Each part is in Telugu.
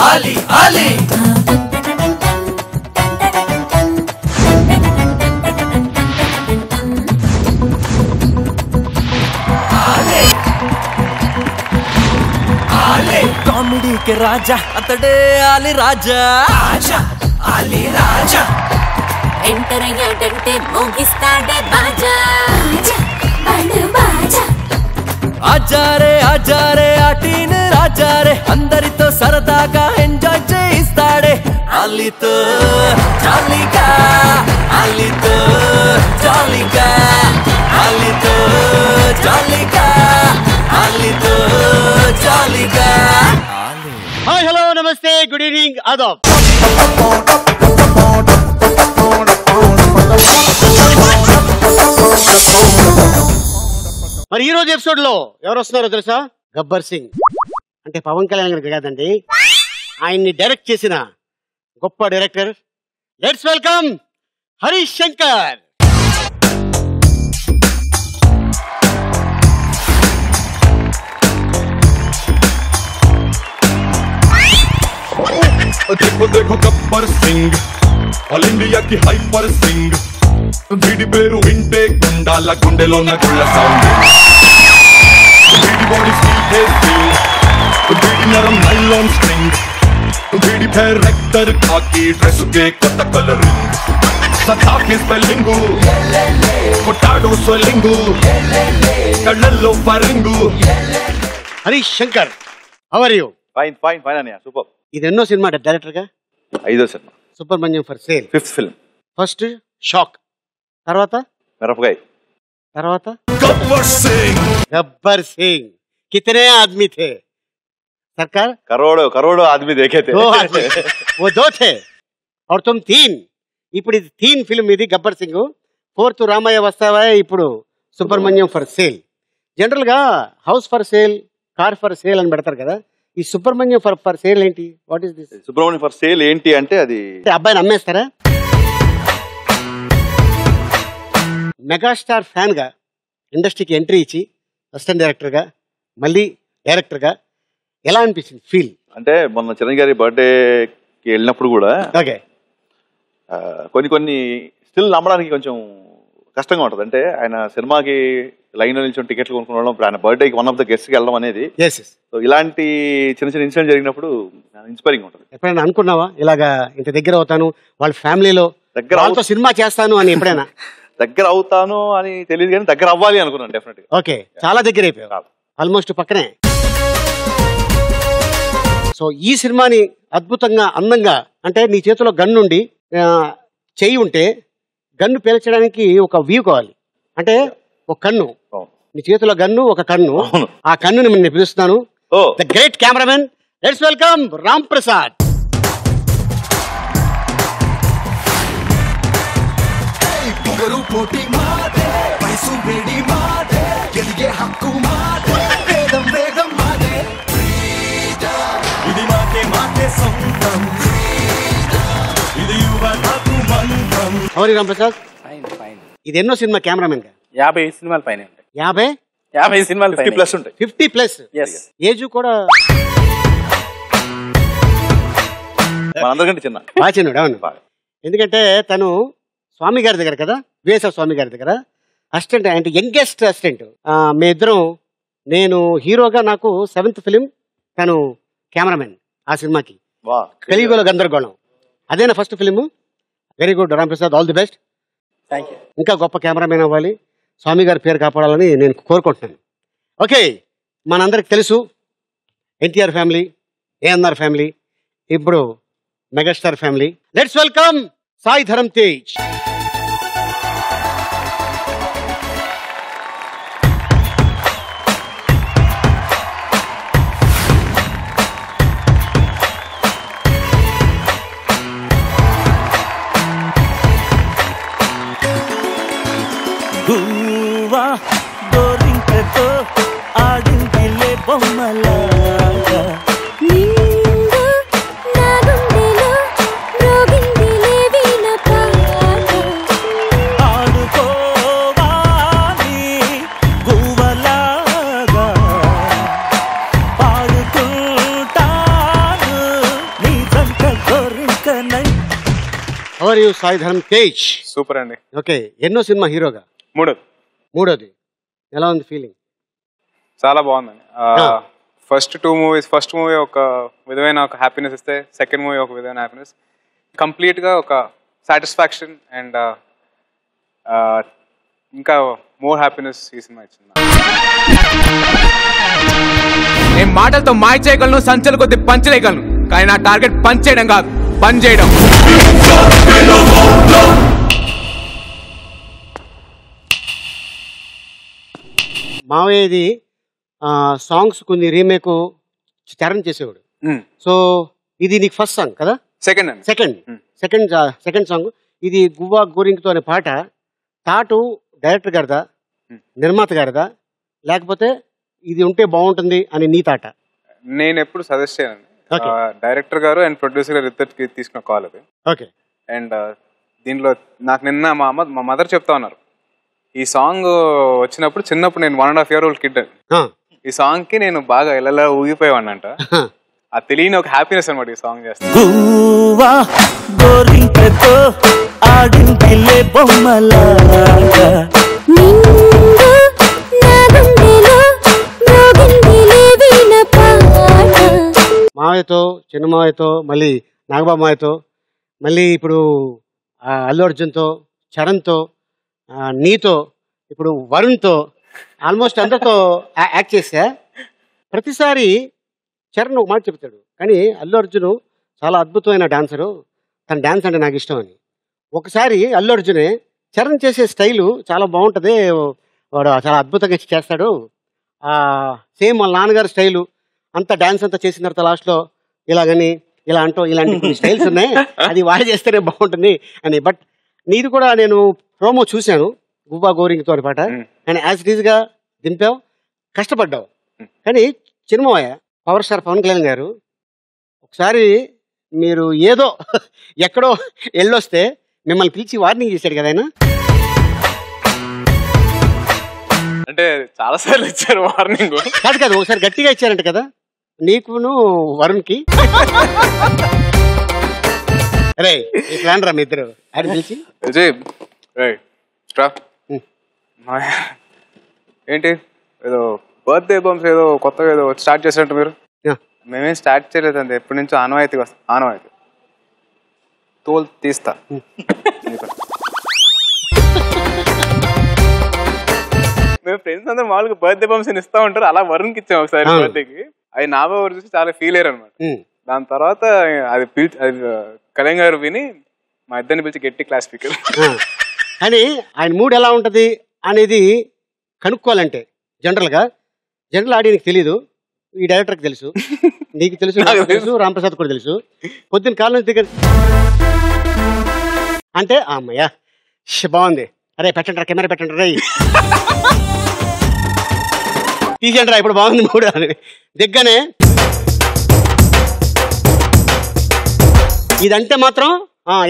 ఆలి ఆలి కామెడీ కే రాజా అతడే ఆలి రాజా రాజా ఆలి రాజా ఎంటర్ అయ్యాడంటే మోగిస్తాడే బాజా బాజా ఆజారే ఆటీన్ రాజారే అందరితో సరదాగా ఎంజాయ్ చేయిస్తాడే ఆలితో జాలీగా ఆలితో జాలీగా ఆలితో జాలీగా ఆలితో జాలీగా హాయ్ హలో నమస్తే గుడ్ ఈవినింగ్ ఆదాబ్. మరి ఈ రోజు ఎపిసోడ్ లో ఎవరు వస్తున్నారో తెలుసా? గబ్బర్ సింగ్ అంటే పవన్ కళ్యాణ్ గారికి కాదండి, ఆయన్ని డైరెక్ట్ చేసిన గొప్ప director. Let's welcome Harish Shankar. देखो देखो गब्बर सिंह ऑल इंडिया की हाइपर सिंग వీడి పేరు వింటే గుండాల గుండెలో నగుళ్ళ సౌండ్ వీడి బాడీ స్వీట్ వీడి నరం నైలాన్ స్ట్రింగ్ వీడి పేరు రెక్టర్ కాకి డ్రెస్ కే కొత్త కలరింగ్ సతాకి స్పెల్లింగు కొట్టాడు స్వెల్లింగు కళ్ళల్లో ఫరింగు. Harish Shankar, how are you? Fine fine fine అన్నయ్య, సూపర్. ఇది ఎన్నో సినిమా డైరెక్టర్ గా? 5వ సినిమా. Subramanyam for sale 5th film. First shock, తర్వాత మిరపకాయ, తర్వాత गब्बर सिंह गब्बर सिंह. कितने आदमी थे सरकार? करोड़ों आदमी देखे थे. 2 आदमी, वो 2 थे और तुम 3. ఇప్పుడు ఇది 3 ఫిల్మ్, ఇది గబ్బర్ సింగ్. 4th రామయ్య వస్తావా, ఇప్పుడు సుబ్రహ్మణ్యం ఫర్ సేల్. జనరల్ గా house for sale, car for sale అని పెడతారు కదా, ఈ సుబ్రహ్మణ్యం ఫర్ సేల్ ఏంటి? What is this? Subrahmanyam for sale ఏంటి అంటే అది అబ్బాయిని అమ్మేస్తారా? మెగాస్టార్ ఫ్యాన్ గా ఇండస్ట్రీకి ఎంట్రీ ఇచ్చి అసిస్టెంట్ డైరెక్టర్ గా మళ్ళీ డైరెక్టర్ గా ఎలా అనిపించింది ఫీల్? అంటే మొన్న చిరంజీవి గారి బర్త్డేకి వెళ్ళినప్పుడు కూడా ఓకే, కొన్ని స్టిల్ నమ్మడానికి కొంచెం కష్టంగా ఉంటుంది. అంటే ఆయన సినిమాకి లైన్ లో నిల్చొని టికెట్లు కొనుక్కోవడం, ఆయన బర్త్డేకి వన్ ఆఫ్ ద గెస్ట్ కి వెళ్ళడం అనేది, సో ఇలాంటి చిన్న ఇన్సిడెంట్ జరిగినప్పుడు ఇన్స్పైరింగ్ ఉంటుంది. ఎప్పుడైనా అనుకున్నావా ఇలాగా ఇంత దగ్గర అవుతాను, వాళ్ళ ఫ్యామిలీలో వాళ్ళతో సినిమా చేస్తాను అని? ఎప్పుడైనా దగ్గర అవుతాను అని తెలియదు కానీ దగ్గర అవ్వాలి అనుకున్నాను డెఫినెట్ గా. ఓకే, చాలా దగ్గర అయిపోయావు, ఆల్మోస్ట్ పక్కనే. సో ఈ సినిమాని అద్భుతంగా అందంగా, అంటే నీ చేతిలో గన్ను ఉండి చెయ్యి ఉంటే గన్ను పేల్చడానికి ఒక వ్యూ కావాలి, అంటే ఒక కన్ను, నీ చేతిలో గన్ను, ఒక కన్ను, ఆ కన్నుని నేను పిలుస్తున్నాను. The great cameraman, let's welcome Ram Prasad. హౌరీ రామ్ ప్రసాద్, ఇది ఎన్నో సినిమా కెమెరామెన్ గా? 50 సినిమాల పైన. 50 సినిమాలు 50+ ఉంటాయి. 50+. ఏజ్ కూడా మనందరికంటే చిన్న, బాగా చిన్నడు. అవును, ఎందుకంటే తను స్వామి గారి దగ్గర కదా, వేసవ స్వామి గారి దగ్గర అసిస్టెంట్, అంటే యంగెస్ట్ అసిస్టెంట్. మేమిద్దరం, నేను హీరోగా, నాకు 7th ఫిలిం, తను కెమెరామెన్ ఆ సినిమాకి, కలియుగంలో గందరగోళం. అదేనా first film? Very good Ram Prasad, all the best. ఇంకా గొప్ప కెమెరామెన్ అవ్వాలి, స్వామి గారి పేరు కాపాడాలని నేను కోరుకుంటున్నాను. ఓకే, మనందరికి తెలుసు ఎన్టీఆర్ ఫ్యామిలీ, ఏఎన్ఆర్ ఫ్యామిలీ, ఇప్పుడు megastar family. Let's welcome Sai Dharam Tej. గువ్వా గోరింకతో ఆడిందిలే బొమ్మలాగా, ఆడుకోవాలి గువ్వలాగా, పాడుకుంటాను సాయి ధరమ్ తేజ్. సూపర్ అండి. ఓకే, ఎన్నో సినిమా హీరోగా? మూడోది. ఎలా ఉంది ఫీలింగ్? చాలా బాగుందండి. ఫస్ట్ మూవీ ఒక విధమైన ఒక హ్యాపీనెస్ ఇస్తే సెకండ్ మూవీ ఒక విధమైన హ్యాపీనెస్, కంప్లీట్ గా ఒక సాటిస్ఫాక్షన్ అండ్ ఇంకా మోర్ హ్యాపీనెస్ ఈ సినిమా ఇచ్చింది. నేను మాటలతో మాయ చేయగలను, సంచల కొద్ది పంచలేయగలను, కానీ నా టార్గెట్ పంచ్ చేయడం కాదు, పని చేయడం. మావయ్యది సాంగ్స్ కొన్ని రీమేక్ చరణ్ చేసేవాడు. సో ఇది నీకు ఫస్ట్ సాంగ్ కదా? సెకండ్ సాంగ్ ఇది గువ్వా గోరింగ్తో అనే పాట. తాటు డైరెక్టర్ గారిదా, నిర్మాత గారిదా, లేకపోతే ఇది ఉంటే బాగుంటుంది అని నీ తాట? నేను ఎప్పుడు సజెస్ట్ చేయను. డైరెక్టర్ గారు అండ్ ప్రొడ్యూసర్ గారు ఇద్దరికి తీసుకున్న కాల్ అది. ఓకే. అండ్ దీనిలో నాకు నిన్న మా మదర్ చెప్తా ఉన్నారు, ఈ సాంగ్ వచ్చినప్పుడు చిన్నప్పుడు నేను 1.5 year old కిడ్, ఈ సాంగ్ కి నేను బాగా ఇలా ఊగిపోయేవాడినంట. ఆ తెలియని ఒక హ్యాపీనెస్ అనమాట ఈ సాంగ్ చేస్తాను. మావయ్యతో, చిన్న మావయ్యతో, మళ్ళీ నాగబాబు మావయ్యతో, మళ్ళీ ఇప్పుడు అల్లు అర్జున్తో, చరణ్తో, నీతో, ఇప్పుడు వరుణ్తో, ఆల్మోస్ట్ అందరితో యాక్ట్ చేశా. ప్రతిసారి చరణ్ ఒక మాట చెప్తాడు, కానీ అల్లు అర్జున్ చాలా అద్భుతమైన డాన్సరు, తన డాన్స్ అంటే నాకు ఇష్టం అని. ఒకసారి అల్లు అర్జునే చరణ్ చేసే స్టైలు చాలా బాగుంటుంది, వాడు చాలా అద్భుతంగా చేస్తాడు, సేమ్ వాళ్ళ నాన్నగారి స్టైలు అంత డాన్స్ అంతా చేసిన తర్వాత లాస్ట్లో ఇలాగని ఇలా అంటూ ఇలాంటి కొన్ని స్టైల్స్ ఉన్నాయి, అది వాడు చేస్తేనే బాగుంటుంది అని. బట్ నీది కూడా నేను ప్రోమో చూశాను, గువ్వా గోరింగ్తో పాట, కానీ యాజ్ ఇట్ ఈజ్గా దింపావు, కష్టపడ్డావు. కానీ చిన్నమయ్య పవర్ స్టార్ పవన్ కళ్యాణ్ గారు ఒకసారి మీరు ఏదో ఎక్కడో వెళ్ళొస్తే మిమ్మల్ని పిలిచి వార్నింగ్ చేశాడు కదా ఆయన. అంటే చాలా సార్లు ఇచ్చారు వార్నింగ్. కాదు ఒకసారి గట్టిగా ఇచ్చారంట కదా నీకును వరుణ్కి. రే ఇట్లా రా మీ ఇద్దరు ఆయన పిలిచి, ఏంటి ఏదో బర్త్డే బంప్స్ ఏదో కొత్తగా ఏదో స్టార్ట్ చేసినట్టు మీరు? మేమేం స్టార్ట్ చేయలేదండి, ఎప్పటి నుంచో ఆనవాయితీ తోలు తీస్తా. మేము ఫ్రెండ్స్ అందరూ మామూలుగా బర్త్డే బంప్స్ ఇస్తా ఉంటారు, అలా వరుణ్కి ఇచ్చాం ఒకసారి బర్త్డేకి. అది నా బాబు చూసి చాలా ఫీల్ అయ్యారు అనమాట. దాని తర్వాత అది కళ్యాణ్ గారు విని మా ఇద్దరిని పిలిచి గట్టి క్లాస్ స్పీకర్. కానీ ఆయన మూడ్ ఎలా ఉంటుంది అనేది కనుక్కోవాలంటే జనరల్ ఆడియన్కి తెలీదు, ఈ డైరెక్టర్కి తెలుసు, నీకు తెలుసు, రాంప్రసాద్ కూడా తెలుసు. పొద్దున్న కాలం దగ్గర అంటే అమ్మయ్యా బాగుంది, అరే పెట్టండి కెమెరా పెట్టండి రై తీసేయండి రా ఇప్పుడు బాగుంది మూడు అని దిగ్గానే ఇదంటే మాత్రం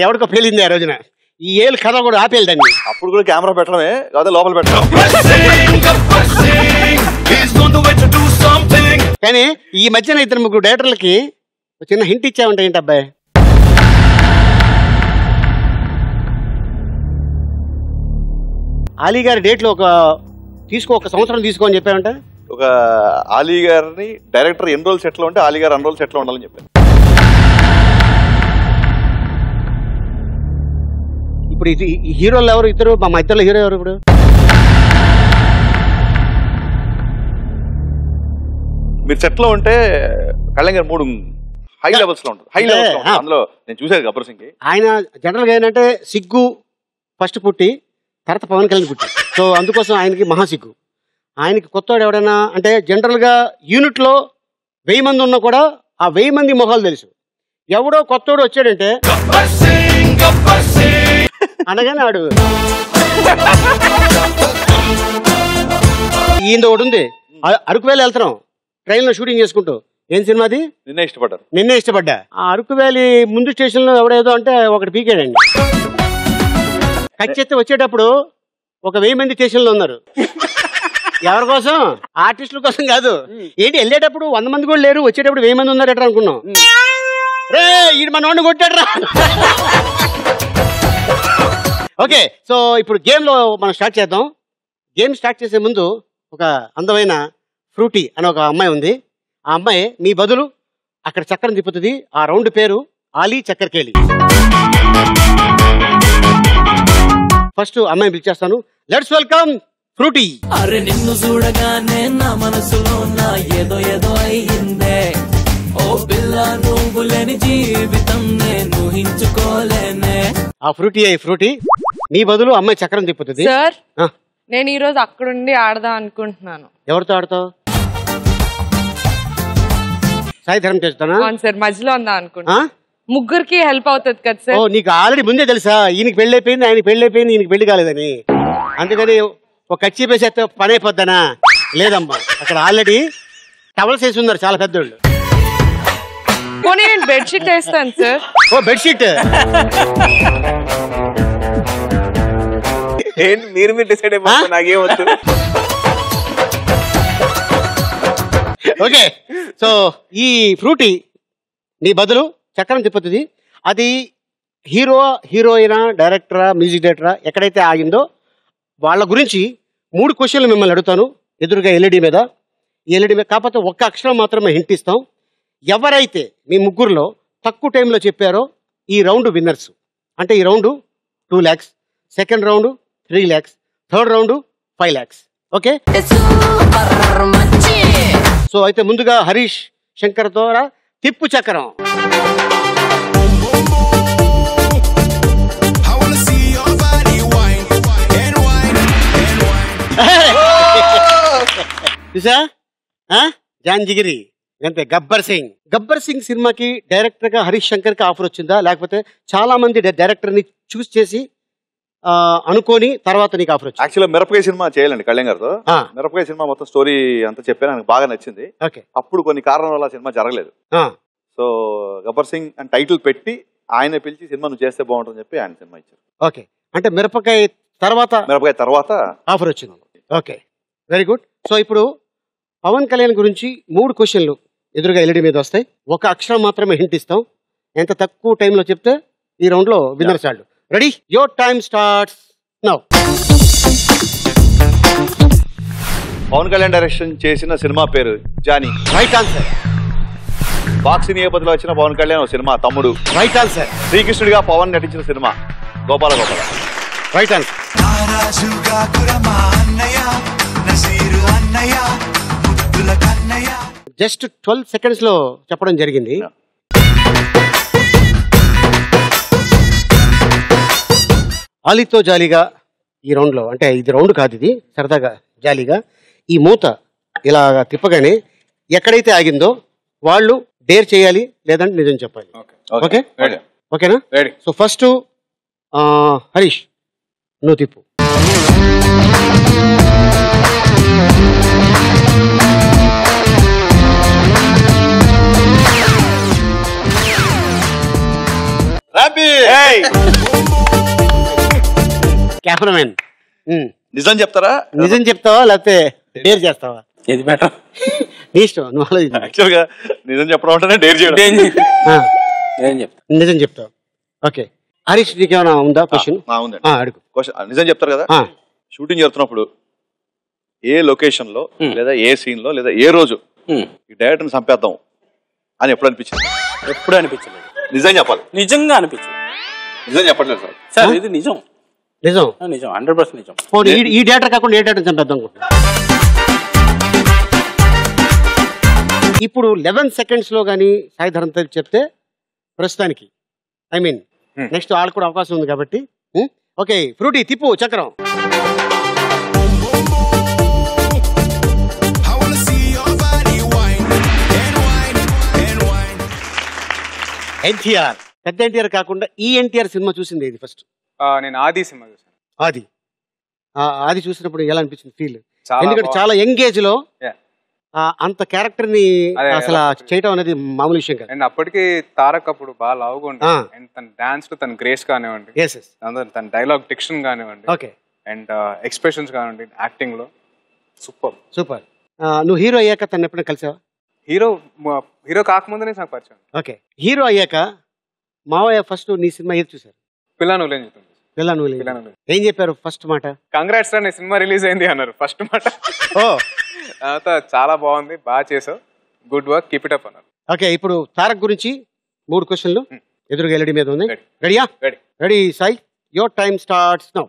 ఎవరికో పేలింది ఆ రోజున. ఈ ఏళ్ళు కథ కూడా ఆపేయాలి దాన్ని. అప్పుడు కూడా కెమెరా పెట్టడమే కాదు, లోపల పెట్టడం. కానీ ఈ మధ్యన 2-3 డైరెక్టర్లకి చిన్న హింట్ ఇచ్చామంటే ఏంటి అబ్బాయి? ఆలీ గారి డేట్లో ఒక సంవత్సరం తీసుకో అని చెప్పామంట. ఒక ఆలీ గారిని డైరెక్టర్ ఎన్ని రోజులు సెట్లో ఉంటే ఆలీ గారు అన్ని రోజులు సెట్లో ఉండాలని చెప్పారు. ఇప్పుడు ఈ హీరోలు ఎవరు? ఇద్దరు మా ఇద్దరు హీరో ఎవరు? ఇప్పుడు మీరు సెట్లో ఉంటే కళ్యాణ్ గారు మూడు హై లెవెల్స్ లో ఉంటుంది. అందులో నేను చూసేది గబ్బర్ సింగ్. ఆయన జనరల్ గా ఏంటంటే సిగ్గు ఫస్ట్ పుట్టి తర్వాత పవన్ కళ్యాణ్ పుట్టి, సో అందుకోసం ఆయనకి మహాసిగ్గు. ఆయనకి కొత్తవాడు ఎవడైనా అంటే జనరల్ గా యూనిట్ లో 1000 మంది ఉన్నా కూడా ఆ 1000 మంది మొహాలు తెలుసు. ఎవడో కొత్తవాడు వచ్చాడంటే అనగానే ఆడు ఈయన ఒకటి ఉంది, అరకు వ్యాలీ వెళ్తున్నాం ట్రైన్ లో షూటింగ్ చేసుకుంటూ. ఏం సినిమా అది? నిన్నే ఇష్టపడ్డా. ఆ అరకు వ్యాలీ ముందు స్టేషన్ లో ఎవడేదో అంటే ఒకటి పీకాడండి. కచ్చెత్తి వచ్చేటప్పుడు ఒక 1000 మంది స్టేషన్ లో ఉన్నారు. ఎవరి కోసం? ఆర్టిస్టుల కోసం కాదు. ఏంటి వెళ్ళేటప్పుడు 100 మంది కూడా లేరు, వచ్చేటప్పుడు 1000 మంది ఉన్నారు ఎట్లా అనుకున్నాం. రే ఈడు మన వాడిని కొట్టాడు రా. ఓకే, సో ఇప్పుడు గేమ్లో మనం స్టార్ట్ చేద్దాం. గేమ్ స్టార్ట్ చేసే ముందు ఒక అందమైన ఫ్రూటీ అనే ఒక అమ్మాయి ఉంది. ఆ అమ్మాయి మీ బదులు అక్కడ చక్రం తిప్పుతుంది. ఆ రౌండ్ పేరు ఆలీ చక్కర్కేలి. ఫస్ట్ అమ్మాయిని పిలిచేస్తాను. Let's welcome frutti. అరే నిన్ను చూడగానే నా మనసులో నా ఏదో ఏదో అయ్యిందే. ఓ పిల్ల నువ్వు లేని జీవితం నేను ఊహించుకోలేనే. ఆ ఫ్రూటీ మీ బదులు అమ్మాయి చక్రం తిప్పుతుంది. సార్ నేను ఈ రోజు అక్కడుండి ఆడదాం అనుకుంటున్నాను. ఎవరితో ఆడతావు? సాయి ధర్మ చేస్తానా? సార్ మధ్యలో ఉందా అనుకుంటా. ముగ్గురికి హెల్ప్ అవుతుంది కదా సార్. ఓ నీకు ఆల్రెడీ ముందే తెలుసా ఈయనకి పెళ్లి అయిపోయింది, ఆయనకి పెళ్లి అయిపోయింది, ఈయనకి పెళ్లి కాలేదని. అందుకని ఒక కచ్చి పేసేస్తే పని అయిపోద్దనా? లేదమ్మా, అక్కడ ఆల్రెడీ టవల్స్ వేసి ఉన్నారు చాలా పెద్దోళ్ళు. పోనీ నేను బెడ్షీట్ వేస్తాను సార్. ఓ బెడ్షీట్ మీరు డిసైడ్ అయిపో, నాకేం వద్దు. ఓకే, సో ఈ ఫ్రూటీ నీ బదులు చక్రం తిప్పుతుంది. అది హీరో, హీరోయినా, డైరెక్టరా, మ్యూజిక్ డైరెక్టరా ఎక్కడైతే ఆగిందో వాళ్ళ గురించి 3 క్వశ్చన్లు మిమ్మల్ని అడుగుతాను ఎదురుగా ఎల్ఈడి మీద. ఈ ఎల్ఈడి మీద కాకపోతే ఒక్క అక్షరం మాత్రమే హింట్ ఇస్తాం. ఎవరైతే మీ ముగ్గురులో తక్కువ టైంలో చెప్పారో ఈ రౌండ్ విన్నర్స్. అంటే ఈ round 2 lakhs, second round 3 lakhs, third round 5 lakhs. Okay, so అయితే ముందుగా హరీష్ శంకర్ ద్వారా తిప్పు చక్రం. చూసా జాంజిగిరి అంతే. గబ్బర్ సింగ్ సినిమాకి డైరెక్టర్ గా హరీష్ శంకర్ కి ఆఫర్ వచ్చిందా, లేకపోతే చాలా మంది డైరెక్టర్ ని చూస్ చేసి అనుకోని తర్వాత నీకు ఆఫర్ వచ్చింది? యాక్చువల్గా మిరపకాయ సినిమా చేయాలండి కళ్యాణ్ గారితో. మిరపకాయ సినిమా మొత్తం స్టోరీ అంతా చెప్పాను, నాకు బాగా నచ్చింది. అప్పుడు కొన్ని కారణాల వల్ల సినిమా జరగలేదు. సో గబ్బర్ సింగ్ అని టైటిల్ పెట్టి ఆయన పిలిచి సినిమా నువ్వు చేస్తే బాగుంటుందని చెప్పి ఆయన సినిమా ఇచ్చారు. ఓకే, అంటే మిరపకాయ తర్వాత ఆఫర్ వచ్చింది. Okay, very good. సో ఇప్పుడు పవన్ కళ్యాణ్ గురించి 3 క్వశ్చన్లు ఎదురుగా ఎల్ఈడి మీద వస్తాయి. ఒక అక్షరం మాత్రమే హింట్ ఇస్తాం. ఎంత తక్కువ టైంలో చెప్తే ఈ రౌండ్ లో విన్నర్స్ వాళ్ళు. Ready? Your time starts now. Pavan Kalyan direction చేసిన సినిమా పేరు జానీ. Right answer. బాక్స్ నేపథ్యంలో వచ్చిన Pavan Kalyan cinema Thammudu. Right answer. శ్రీకృష్ణుడిగా పవన్ నటించిన cinema Gopala. Right answer. Just 12 seconds లో చెప్పడం జరిగింది. ఆలీతో జాలీగా ఈ రౌండ్ లో, అంటే ఇది రౌండ్ కాదు, ఇది సరదాగా జాలీగా ఈ మూత ఇలా తిప్పగానే ఎక్కడైతే ఆగిందో వాళ్ళు డేర్ చేయాలి, లేదంటే నిజం చెప్పాలి. ఓకే, ఓకేనా? సో ఫస్ట్ హరీష్ నువ్వు తిప్పు. కెమెరామెన్ నిజం చెప్తారా? నిజం చెప్తావా లేకపోతే డేర్ చేస్తావా? ఏది బెటర్ నీ ఇష్టం, నువ్వు ఆలోచించు. యాక్చువల్గా నిజం చెప్పడం అంటేనే డేర్ చేయడం. నిజం చెప్తావు. ఓకే, హరీష్ నీకేమైనా ఉందా క్వశ్చన్? అడుగు. నిజం చెప్తారు కదా, షూటింగ్ జరుగుతున్నప్పుడు ఏ లొకేషన్ లో లేదా ఏ సీన్ లో లేదా ఏ రోజు ఈ డైరెక్టర్ ని చంపేద్దాం అని ఎప్పుడు అనిపించింది? ఎప్పుడు అనిపించలేదు. నిజం చెప్పాలి. నిజంగా అనిపించింది. నిజం చెప్పట్లేదు సార్. సార్ ఇది నిజం. నిజం 100% నిజం. ఈ డేటర్ కాకుండా ఏ డేటర్ చంపేద్దాం అనుకుంటున్నా. ఇప్పుడు 11 seconds లో కానీ సాయి ధరంతో చెప్తే ప్రస్తుతానికి ఐ మీన్ నెక్స్ట్ వాళ్ళకు కూడా అవకాశం ఉంది కాబట్టి. ఓకే, ఫ్రూటీ తిప్పు చక్రం. ఎన్టీఆర్, పెద్ద ఎన్టీఆర్ కాకుండా ఈ ఎన్టీఆర్ సినిమా చూసింది ఇది ఫస్ట్? నేను ఆది సినిమా చూసాను. ఆది చూసినప్పుడు ఎలా అనిపించింది ఫీల్? ఎందుకంటే చాలా యంగేజ్ లో అంత క్యారెక్టర్ ని అసలు చేయటం అనేది మామూలు విషయం కాదు. అండ్ అప్పటికి తారక్ అప్పుడు బాగా లావుగా ఉంటుంది. అండ్ తన డాన్స్ లో తన గ్రేస్ కానివ్వండి, తన డైలాగ్ డిక్షన్ కానివ్వండి, అండ్ ఎక్స్ప్రెషన్స్ కానివ్వండి, యాక్టింగ్ లో సూపర్. నువ్వు హీరో అయ్యాక తను ఎప్పుడైనా కలిసావా? హీరో కాకముందే నాకు పరిచయం. ఓకే, హీరో అయ్యాక మావయ్య ఫస్ట్ నీ సినిమా ఏది చూసారు? పిల్లా నువ్వులేని జీవితం. పిల్ల నువ్వులే. ఏం చెప్పారు ఫస్ట్ మాట? కంగ్రాట్స్ అనే సినిమా రిలీజ్ అయింది అన్నారు ఫస్ట్ మాట. తర్వాత చాలా బాగుంది, బాగా చేసావు, good work, keep it up అన్నారు. ఓకే, ఇప్పుడు తారక్ గురించి 3 క్వశ్చన్లు ఎదురుగా ఎల్ఈడి మీద ఉంది. రెడీయా? Ready Sai, your time starts now.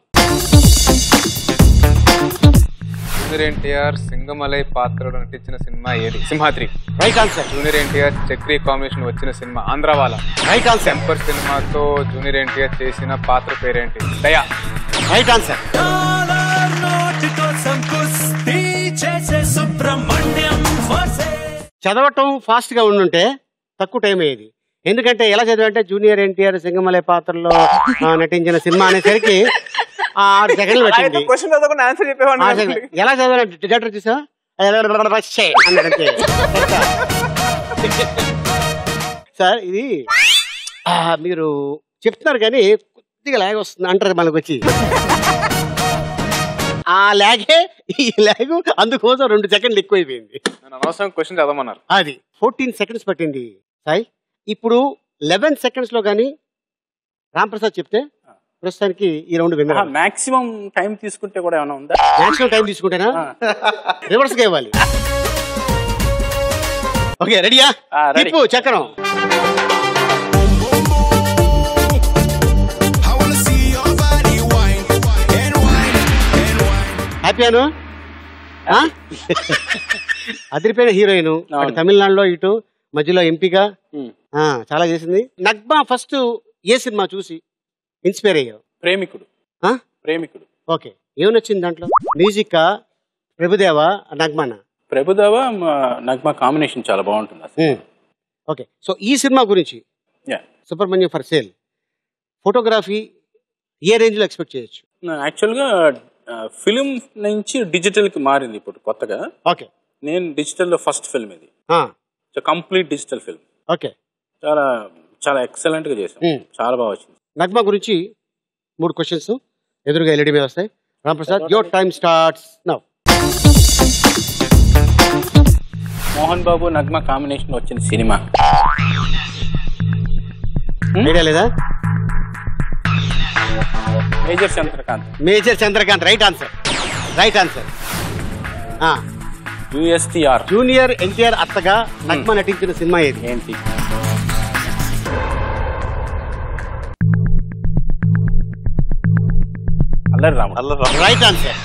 Junior NTR Singamalai పాత్రలో నటించిన సినిమా ఏది? Simhadri. Right answer. Junior NTR Chakri combination వచ్చిన cinema Andhrawala. Right answer. Temper సినిమాతో జూనియర్ ఎన్టీఆర్ చేసిన పాత్ర పేరేంటి? దయా. Right answer. చదవటం ఫాస్ట్ గా ఉండుంటే తక్కువ టైం అయ్యేది. ఎందుకంటే ఎలా చదివంటే జూనియర్ ఎన్టీఆర్ సింగమలై పాత్రలో నటించిన సినిమా అనేసరికి 6 సెకండ్లు పెట్టింది. ఎలా చదివాను డైరెక్టర్ చూసా అన్నాడంటే. సార్ ఇది మీరు చెప్తున్నారు కానీ కొద్దిగా లాగ్ వస్తుంది అంటారు మనకు వచ్చి. ఆ లాగే ఈ లాగు అందుకోసం 2 సెకండ్లు ఎక్కువైపోయింది. అనవసరం క్వశ్చన్ చదవమన్నారు. అది 14 సెకండ్స్ పట్టింది సాయి. ఇప్పుడు 11 సెకండ్స్ లో కానీ రాంప్రసాద్ చెప్తే ప్రస్తుతానికి ఈ రౌండ్ విన్నర్. మాక్సిమం టైం తీసుకుంటే కూడా ఏమైనా ఉందా? Maximum time తీసుకుంటేనా? రివర్స్ గా ఇవ్వాలి. ఓకే, రెడీయా? తిప్పు చక్రం. హ్యాపీయాను? అదిరిపోయిన హీరోయిన్, తమిళనాడులో ఇటు మధ్యలో ఎంపీగా చాలా చేసింది. నగ్మా ఫస్ట్ ఏ సినిమా చూసి ఇన్స్పైర్ అయ్యావు? ప్రేమికుడు. ప్రేమికుడు. ఓకే, ఏమనొచ్చింది దాంట్లో? మ్యూజిక్ ప్రభుదేవా నగ్మానా? ప్రభుదేవా నగ్మా కాంబినేషన్ చాలా బాగుంటుంది. ఓకే, సో ఈ సినిమా గురించి Subrahmanyam for sale photography A range లో ఎక్స్పెక్ట్ చేయొచ్చు? యాక్చువల్గా ఫిలిం నుంచి డిజిటల్ కి మారింది ఇప్పుడు కొత్తగా. ఓకే, నేను డిజిటల్ లో ఫస్ట్ ఫిల్మ్ ఇది, కంప్లీట్ డిజిటల్ ఫిల్మ్. ఓకే, చాలా చాలా ఎక్సలెంట్ గా చేశాం, చాలా బాగా వచ్చింది. నగ్మా గురించి 3 క్వశ్చన్స్ ఎదురుగా ఎల్ఈడి మీద వస్తాయి. Ramprasad, your time starts now. Mohan Babu Nagma combination వచ్చిన సినిమా ఐడియా లేదా? Major Chandrakanth. Major Chandrakanth. Right answer. Right answer. యుఎస్టిఆర్. జూనియర్ ఎన్టీఆర్ అత్తగా నగ్మా నటించిన సినిమా ఏది? ఏంటి? అల్లరి రాముడు. Right answer.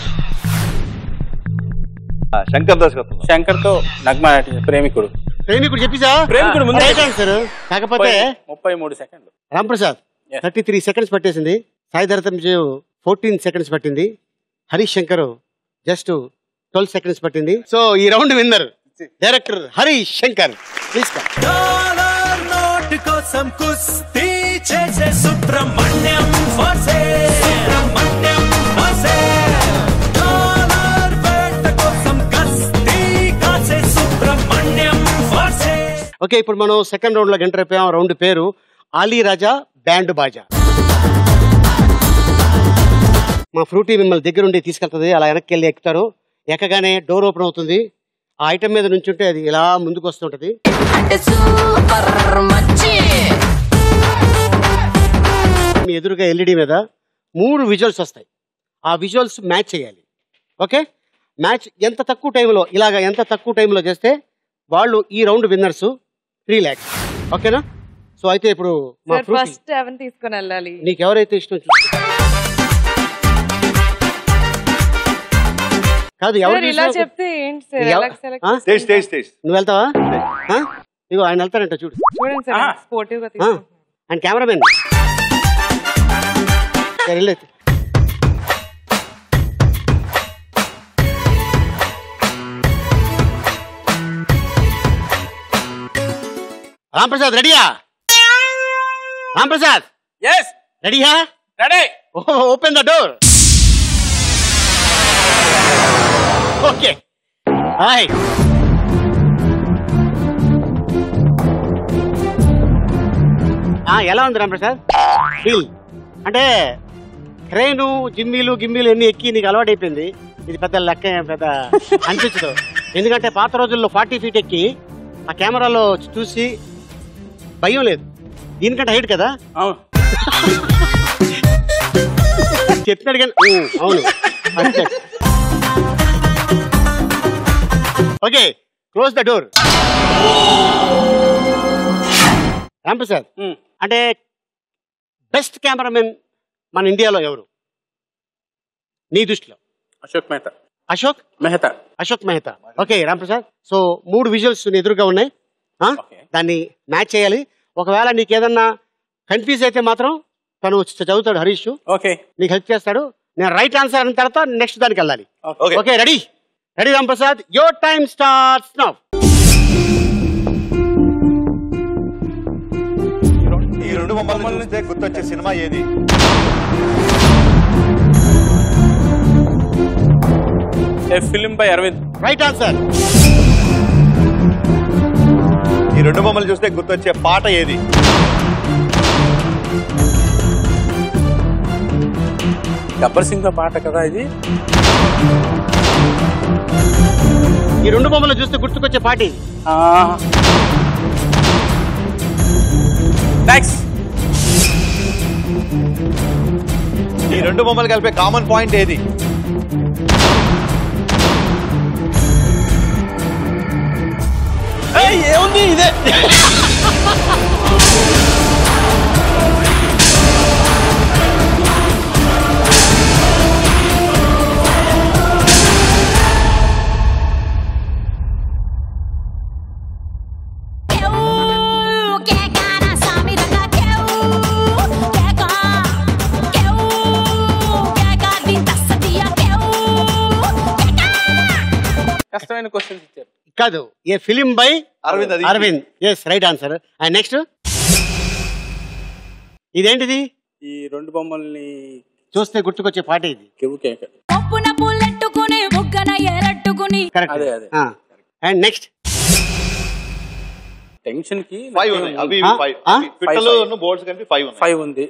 శంకర్ దర్శకత్వం. శంకర్ తో నగ్మా నటించిన ప్రేమికుడు. ప్రేమికుడు చెప్పిసా? ప్రేమికుడు ముందు. Right answer. కాకపోతే 33 సెకండ్లు. రాంప్రసాద్ 33 సెకండ్స్ పట్టేసింది. సాయి ధరతం 14 సెకండ్స్ పట్టింది. హరీష్ శంకర్ జస్ట్ 12 సెకండ్స్ పట్టింది. సో ఈ round winner director Harish Shankar. Please come. Dollar note కోసం కుస్తీ చేసే Subrahmanyam for sale. Subrahmanyam for sale. Dollar వేట కోసం కస్తీ కాసే సుబ్రహ్మణ్యం ఫర్ సేల్. ఓకే, ఇప్పుడు మనం సెకండ్ రౌండ్ లో ఎంటర్ అయిపోయాం. రౌండ్ పేరు ఆలీ రాజా బ్యాండ్ బాజా. మా ఫ్రూటీ మిమ్మల్ని దగ్గరుండి తీసుకెళ్తుంది. అలా వెనక్కి వెళ్ళి ఎక్కుతారు. ఎక్కగానే డోర్ ఓపెన్ అవుతుంది. ఆ ఐటమ్ మీద నుంచుంటే అది ఇలా ముందుకు వస్తుంటది. మీ ఎదురుగా ఎల్ఈడి మీద 3 విజువల్స్ వస్తాయి. ఆ విజువల్స్ మ్యాచ్ చేయాలి. ఓకే, మ్యాచ్ ఎంత తక్కువ టైంలో ఎంత తక్కువ టైంలో చేస్తే వాళ్ళు ఈ రౌండ్ విన్నర్స్ 3 lakhs. ఓకేనా? సో అయితే ఇప్పుడు మా ఫస్ట్ ఎవరిని తీసుకొని వెళ్ళాలి? నీకు ఎవరైతే ఇష్టం చూసుకో. కాదు, ఎవరు ఇలా చెప్తే ఏంటి సార్? నువ్వు వెళ్తావా? ఇగో ఆయన వెళ్తారంట చూడు. చూడండి సార్, స్పోర్టివ్ గా తీసుకుంటున్నాను. ఆయన కెమెరామెన్. రాంప్రసాద్ రెడీయా? రాంప్రసాద్ రెడీయా? Ready. Open the door. Okay, hi. ఎలా ఉంది రాంప్రసాద్ ఫీల్? అంటే ట్రైను జిమ్మీలు ఎన్ని ఎక్కి నీకు అలవాటు అయిపోయింది. ఇది పెద్ద లెక్క పెద్ద అనిపించదు. ఎందుకంటే పాత రోజుల్లో 40 feet ఎక్కి ఆ కెమెరాలో చూసి భయం లేదు. దీనికంటే హైట్ కదా. చెప్తాడు కానీ అవును. Okay, close the door. Ramprasad, అంటే బెస్ట్ కెమెరామెన్ మన ఇండియాలో ఎవరు నీ దృష్టిలో? Ashok Mehta. Ashok Mehta. Ashok Mehta. Okay Ramprasad, so 3 visuals ఎదురుగా ఉన్నాయి. దాన్ని మ్యాచ్ చేయాలి. ఒకవేళ నీకు ఏదన్నా కన్ఫ్యూజ్ అయితే మాత్రం తను చదువుతాడు హరీష్, ఓకే, నీకు హెల్ప్ చేస్తాడు. నేను రైట్ ఆన్సర్ అయిన తర్వాత నెక్స్ట్ దానికి వెళ్ళాలి. Okay, ready ready Ramprasad, your time starts now. ఈ 2 బొమ్మల నుంచి గుర్తొచ్చే సినిమా ఏది? A film by Aravind. Right answer. ఈ 2 బొమ్మలు చూస్తే గుర్తొచ్చే పాట ఏది? గబ్బర్ సింగ్ పాట కదా ఇది. ఈ 2 బొమ్మలు చూస్తే గుర్తుకొచ్చే పాట ఇది. ఈ 2 బొమ్మలు కలిపే కామన్ పాయింట్ ఏది? ఏముంది ఇదే. కష్టమైన క్వశ్చన్స్ ఇచ్చారు. కాదు, a film by Aravind. Aravind, yes right answer. And next ఇదేంటిది? ఈ 2 బొమ్మల్ని చూస్తే గుర్తుకొచ్చే పాట ఇది. అదే అదే. అండ్ నెక్స్ట్ టెన్షన్ కి 5 ఉన్నాయి. అవి 5 పిట్టలు బోర్డ్స్ కలిపి 5 ఉన్నాయి. 5 ఉంది.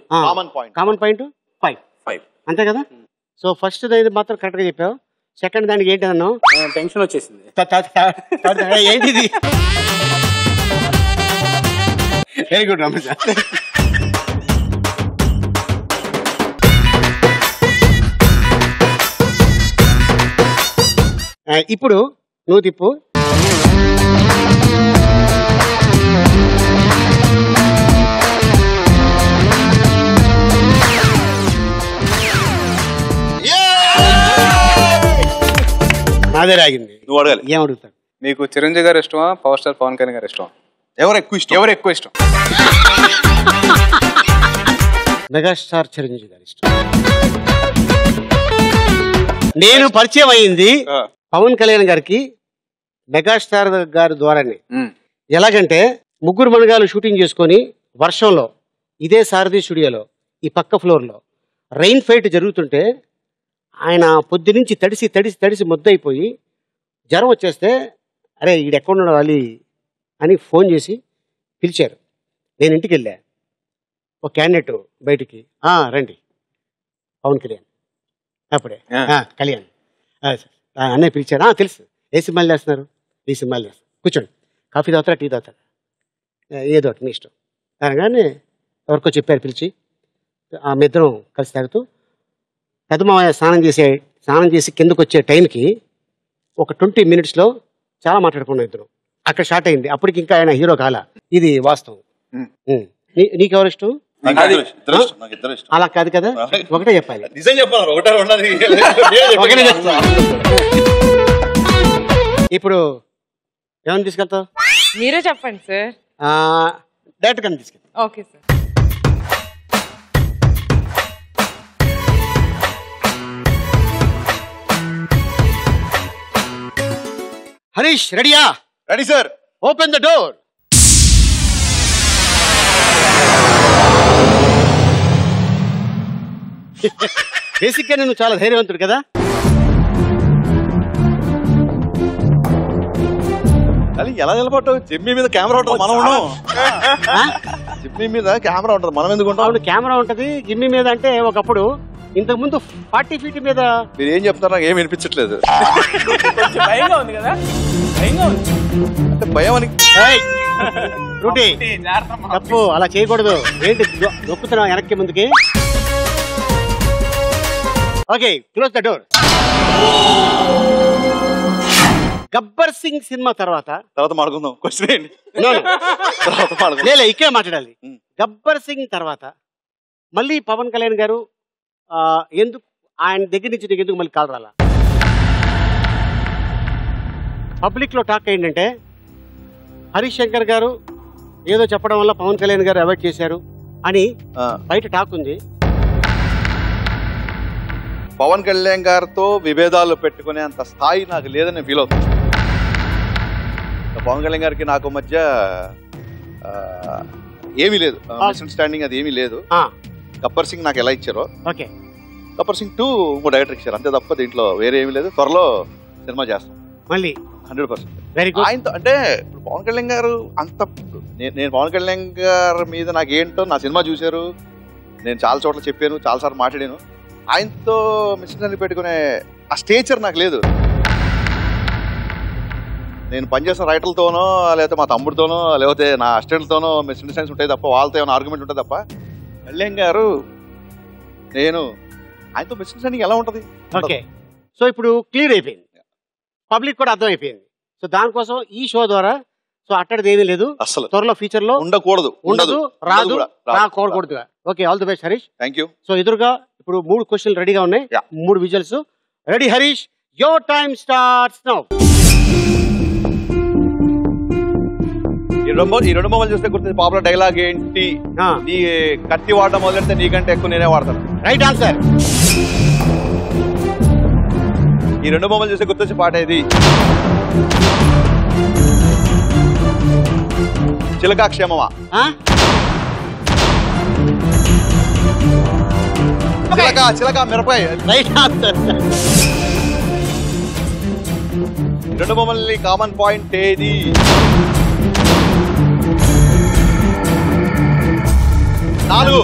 కామన్ పాయింట్ 5 అంతే కదా. సో ఫస్ట్ దాని మాత్రం కరెక్ట్ గా చెప్పావు. సెకండ్ దానికి ఏంటి అన్నావు? టెన్షన్ వచ్చేసింది. ఏంటిది? Very good Ramesh. ఇప్పుడు నువ్వు తిప్పు. అదే రాగింది. నువ్వు అడగాలి. ఏం అడుగుతాడు? మీకు చిరంజీవి గారు ఇష్టమా, పవర్ స్టార్ పవన్ కళ్యాణ్ గారు ఇష్టమా? ఎవరు ఎక్కువ ఇష్టం? ఎవరు ఎక్కువ ఇష్టం? మెగాస్టార్ చిరంజీవి గారు ఇష్టం. నేను పరిచయం అయింది పవన్ కళ్యాణ్ గారికి మెగాస్టార్ గారి ద్వారానే. ఎలాగంటే 3 మనగాలు షూటింగ్ చేసుకొని వర్షంలో ఇదే సారథి స్టూడియోలో ఈ పక్క ఫ్లోర్లో రెయిన్ ఫైట్ జరుగుతుంటే ఆయన పొద్దునుంచి తడిసి తడిసి తడిసి ముద్దయిపోయి జ్వరం వచ్చేస్తే అరే ఈడెక్కడున్నాడు వాలి అని ఫోన్ చేసి పిలిచారు. నేను ఇంటికి వెళ్ళా. ఒక క్యాండిడేట్ బయటికి రండి పవన్ కళ్యాణ్ అప్పుడే కళ్యాణ్ అన్నయ్య పిలిచారు. తెలుసు. ఏ సినిమాలు చేస్తున్నారు? ఈ సినిమాలు చేస్తారు. కూర్చోండి. కాఫీ తాగుతారా టీ తాగుతారా? ఏదో మీ ఇష్టం అనగానే ఎవరికో చెప్పారు పిలిచి మీ ఇద్దరం కలిసి తాగుతూ పెద్దమావయ్య స్నానం చేసి కిందకు వచ్చే టైంకి ఒక 20 minutesలో చాలా మాట్లాడుకున్నాం ఇద్దరు. అక్కడ స్టార్ట్ అయింది. అప్పటికి ఇంకా ఆయన హీరో కాల. ఇది వాస్తవం. నీకెవరు ఇష్టం? అలా కాదు కదా, ఒకటే చెప్పాలి. నిజం చెప్పాలి. ఒకటే చెప్తా. ఇప్పుడు ఏమని తీసుకెళ్తావు? మీరే చెప్పండి సార్. డైరెక్ట్ గా తీసుకెళ్తా. Okay sir. హరీష్ రెడీయా? Ready sir. Open the door. Basic గా నేను చాలా ధైర్యవంతుడు కదా. ఎలా నిలబడ్డావు? జిమ్మి మీద కెమెరా ఉంటుంది, మనం ఉన్నాం. జిమ్మి మీద కెమెరా ఉంటుంది, మనం ఎందుకు ఉంటాం? కెమెరా ఉంటది జిమ్మి మీద. అంటే ఒకప్పుడు ఇంతకు ముందు 40 feet మీద. మీరు ఏం చెప్తారు నాకు ఏం వినిపించట్లేదు. భయంగా ఉంది కదా. భయంగా ఉంది. అంటే భయం అని తప్పు అలా చేయకూడదు. ఏంటి నొక్కుతున్నావు వెనక్కి ముందుకి? Okay, close the door. Gabbar Singh cinema తర్వాత మాట్లాడుకుందాం. క్వశ్చన్ ఏంటి? లే ఇక్కడే మాట్లాడాలి. గబ్బర్ సింగ్ తర్వాత మళ్ళీ పవన్ కళ్యాణ్ గారు ఎందుకు ఆయన దగ్గర నుంచి నీకు ఎందుకు మళ్ళీ కాల్ రాలా? పబ్లిక్ లో టాక్ ఏంటంటే హరీష్ శంకర్ గారు ఏదో చెప్పడం వల్ల పవన్ కళ్యాణ్ గారు అవాయిడ్ చేశారు అని బయట టాక్ ఉంది. పవన్ కళ్యాణ్ గారితో విభేదాలు పెట్టుకునే అంత స్థాయి నాకు లేదని ఫీల్ అవుతుంది. పవన్ కళ్యాణ్ గారికి నాకు మధ్య ఏమీ లేదు, మిస్అండర్స్టాండింగ్ అది ఏమీ లేదు. గబ్బర్ సింగ్ నాకు ఎలా ఇచ్చారో గబ్బర్ సింగ్ 2 ఇంకో డైరెక్టర్ ఇచ్చారు, అంతే తప్ప దీంట్లో వేరే ఏమీ లేదు. త్వరలో సినిమా చేస్తాం మళ్ళీ 100%. ఆయనతో అంటే పవన్ కళ్యాణ్ గారు అంత నేను పవన్ కళ్యాణ్ గారి మీద నాకు ఏంటో నా సినిమా చూశారు, నేను చాలా చోట్ల చెప్పాను, చాలాసార్లు మాట్లాడాను. ఆయనతో మిస్అండర్స్టాండింగ్ పెట్టుకునే ఆ స్టేచర్ నాకు లేదు. నేను పనిచేసిన రైటర్లతోనో లేకపోతే మా తమ్ముడితోనో లేకపోతే నా అసిస్టెంట్లతోనో మిస్అండర్స్టాండింగ్స్ ఉంటాయి తప్ప, వాళ్ళతో ఏమైనా ఆర్గ్యుమెంట్ ఉంటుంది తప్ప, కళ్యాణ్ గారు నేను ఆయనతో మిస్అండర్స్టాండింగ్ ఎలా ఉంటుంది? ఓకే, సో ఇప్పుడు క్లియర్ అయిపోయింది, పబ్లిక్ కూడా అర్థం అయిపోయింది. సో దానికోసం ఈ షో ద్వారా సో అట్టడిది ఏమీ లేదు, అసలు త్వరలో ఫ్యూచర్ లో ఉండకూడదు, రాదు, రాకూడదు. Okay, all the best Harish. Thank you. So ఎదురుగా ఇప్పుడు 3 క్వశ్చన్లు రెడీగా ఉన్నాయి, 3 visuals ready. Harish, your time starts now. ఈ రెండు బొమ్మలు చూస్తే గుర్తు పాపులర్ డైలాగ్ ఏంటి? నీ కత్తి వాడడం మొదలెడితే నీకంటే ఎక్కువ నేనే వాడతాను. Right answer. ఈ 2 బొమ్మలు చూస్తే గుర్తొచ్చే పాట ఇది. చిలకా క్షేమమా? చిలక మిరపకాయ. Right answer. 2 బొమ్మల్ని కామన్ పాయింట్ ఏది? నాలుగు.